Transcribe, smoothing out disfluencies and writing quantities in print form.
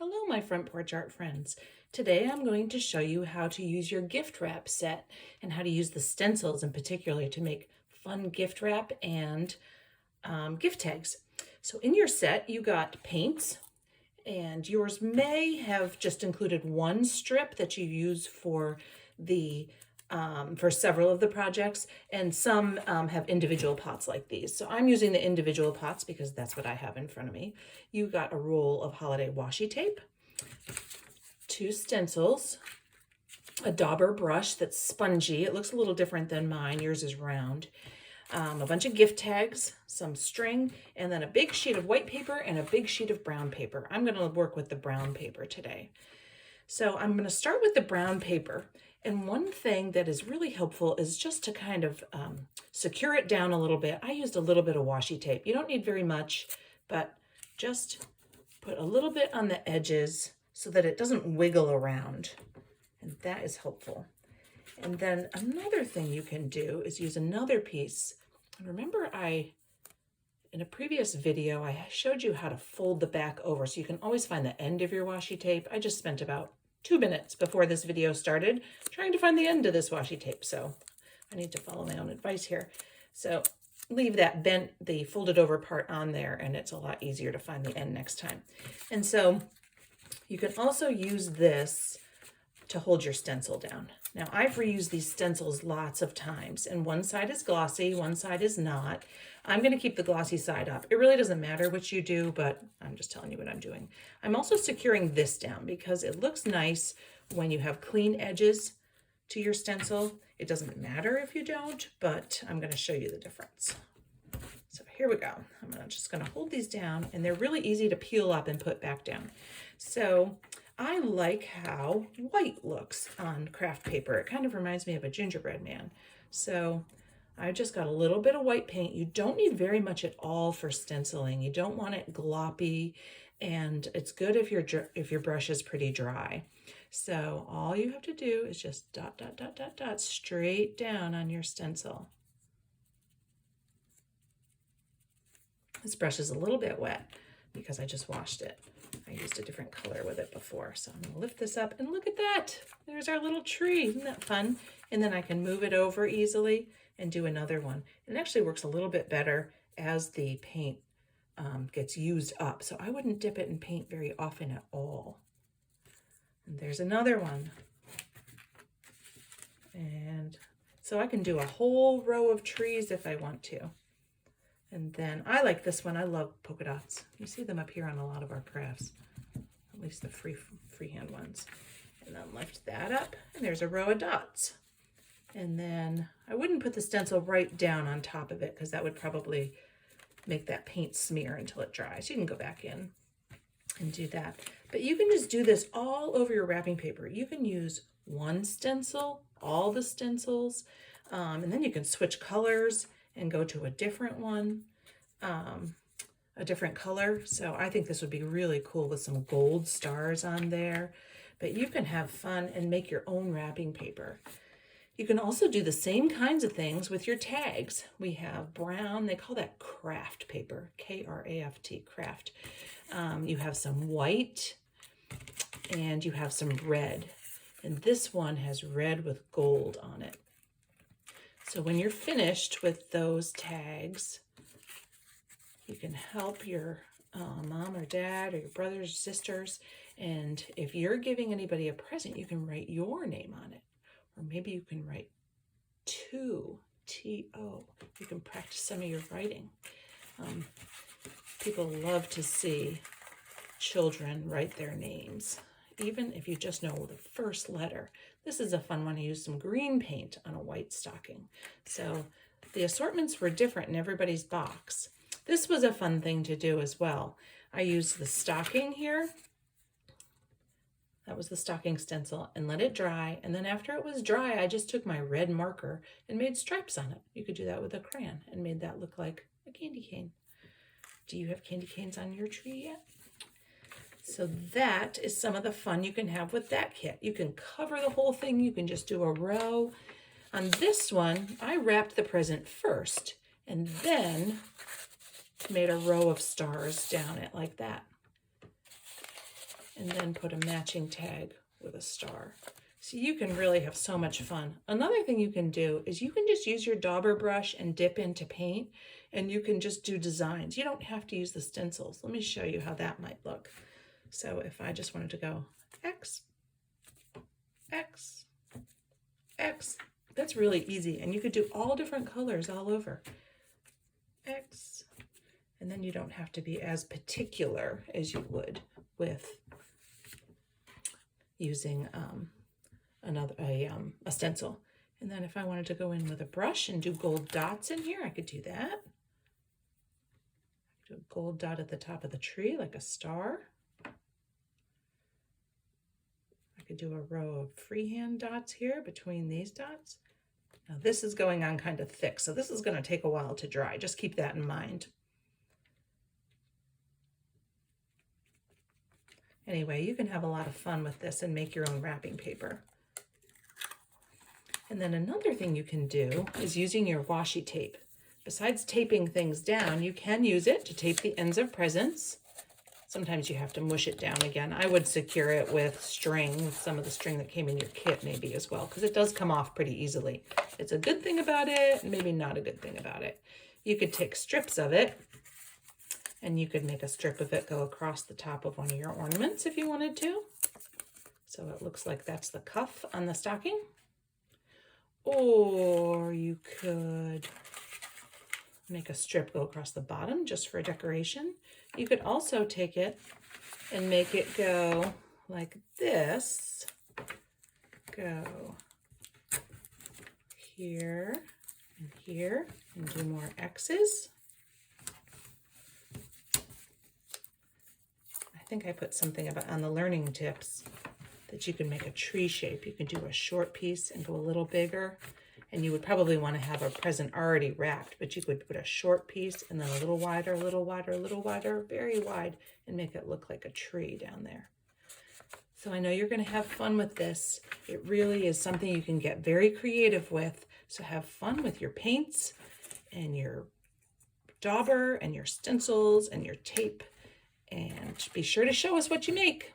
Hello, my front porch art friends. Today I'm going to show you how to use your gift wrap set and how to use the stencils in particular to make fun gift wrap and gift tags. So in your set, you got paints, and yours may have just included one strip that you use for the for several of the projects, and some have individual pots like these. So I'm using the individual pots because that's what I have in front of me. You got a roll of holiday washi tape, 2 stencils, a dauber brush that's spongy. It looks a little different than mine. Yours is round. A bunch of gift tags, some string, and then a big sheet of white paper and a big sheet of brown paper. I'm going to work with the brown paper today. So I'm going to start with the brown paper. And one thing that is really helpful is just to kind of secure it down a little bit. I used a little bit of washi tape. You don't need very much, but just put a little bit on the edges so that it doesn't wiggle around. And that is helpful. And then another thing you can do is use another piece. Remember in a previous video, I showed you how to fold the back over so you can always find the end of your washi tape. I just spent about 2 minutes before this video started trying to find the end of this washi tape. So I need to follow my own advice here. So leave that bent, the folded over part on there, and it's a lot easier to find the end next time. And so you can also use this to hold your stencil down. Now I've reused these stencils lots of times, and one side is glossy, one side is not. I'm going to keep the glossy side up. It really doesn't matter which you do, but I'm just telling you what I'm doing. I'm also securing this down because it looks nice when you have clean edges to your stencil. It doesn't matter if you don't, but I'm going to show you the difference. So here we go. I'm just going to hold these down, and they're really easy to peel up and put back down. So I like how white looks on craft paper. It kind of reminds me of a gingerbread man. So I just got a little bit of white paint. You don't need very much at all for stenciling. You don't want it gloppy, and it's good if your brush is pretty dry. So all you have to do is just dot, dot, dot, dot, dot straight down on your stencil. This brush is a little bit wet because I just washed it. I used a different color with it before. So I'm going to lift this up, and look at that. There's our little tree. Isn't that fun? And then I can move it over easily and do another one. It actually works a little bit better as the paint gets used up. So I wouldn't dip it in paint very often at all. And there's another one. And so I can do a whole row of trees if I want to. And then I like this one. I love polka dots. You see them up here on a lot of our crafts, at least the freehand ones. And then lift that up, and there's a row of dots. And then I wouldn't put the stencil right down on top of it because that would probably make that paint smear until it dries. You can go back in and do that. But you can just do this all over your wrapping paper. You can use one stencil, all the stencils, and then you can switch colors and go to a different one, a different color. So I think this would be really cool with some gold stars on there. But you can have fun and make your own wrapping paper. You can also do the same kinds of things with your tags. We have brown, they call that craft paper, K-R-A-F-T, craft. You have some white, and you have some red. And this one has red with gold on it. So when you're finished with those tags, you can help your mom or dad or your brothers or sisters. And if you're giving anybody a present, you can write your name on it. Or maybe you can write to, T-O. You can practice some of your writing. People love to see children write their names, even if you just know the first letter. This is a fun one. I used some green paint on a white stocking. So the assortments were different in everybody's box. This was a fun thing to do as well. I used the stocking here. That was the stocking stencil, and let it dry. And then after it was dry, I just took my red marker and made stripes on it. You could do that with a crayon and made that look like a candy cane. Do you have candy canes on your tree yet? So that is some of the fun you can have with that kit. You can cover the whole thing. You can just do a row. On this one, I wrapped the present first and then made a row of stars down it like that. and then put a matching tag with a star. So you can really have so much fun. Another thing you can do is you can just use your dauber brush and dip into paint, and you can just do designs. You don't have to use the stencils. Let me show you how that might look. So if I just wanted to go X, X, X, that's really easy. And you could do all different colors all over. X, and then you don't have to be as particular as you would with using a stencil. And then if I wanted to go in with a brush and do gold dots in here, I could do that. Do a gold dot at the top of the tree like a star. I could do a row of freehand dots here between these dots. Now this is going on kind of thick, so this is going to take a while to dry. Just keep that in mind. Anyway, you can have a lot of fun with this and make your own wrapping paper. And then another thing you can do is using your washi tape. Besides taping things down, you can use it to tape the ends of presents. Sometimes you have to mush it down again. I would secure it with string, with some of the string that came in your kit maybe as well, because it does come off pretty easily. It's a good thing about it, and maybe not a good thing about it. You could take strips of it, and you could make a strip of it go across the top of one of your ornaments if you wanted to. So it looks like that's the cuff on the stocking. Or you could make a strip go across the bottom just for decoration. You could also take it and make it go like this. Go here and here and do more X's. I think I put something about on the learning tips that you can make a tree shape. You can do a short piece and go a little bigger, and you would probably want to have a present already wrapped, but you could put a short piece and then a little wider, a little wider, a little wider, very wide, and make it look like a tree down there. So I know you're going to have fun with this. It really is something you can get very creative with. So have fun with your paints and your dauber and your stencils and your tape, and be sure to show us what you make.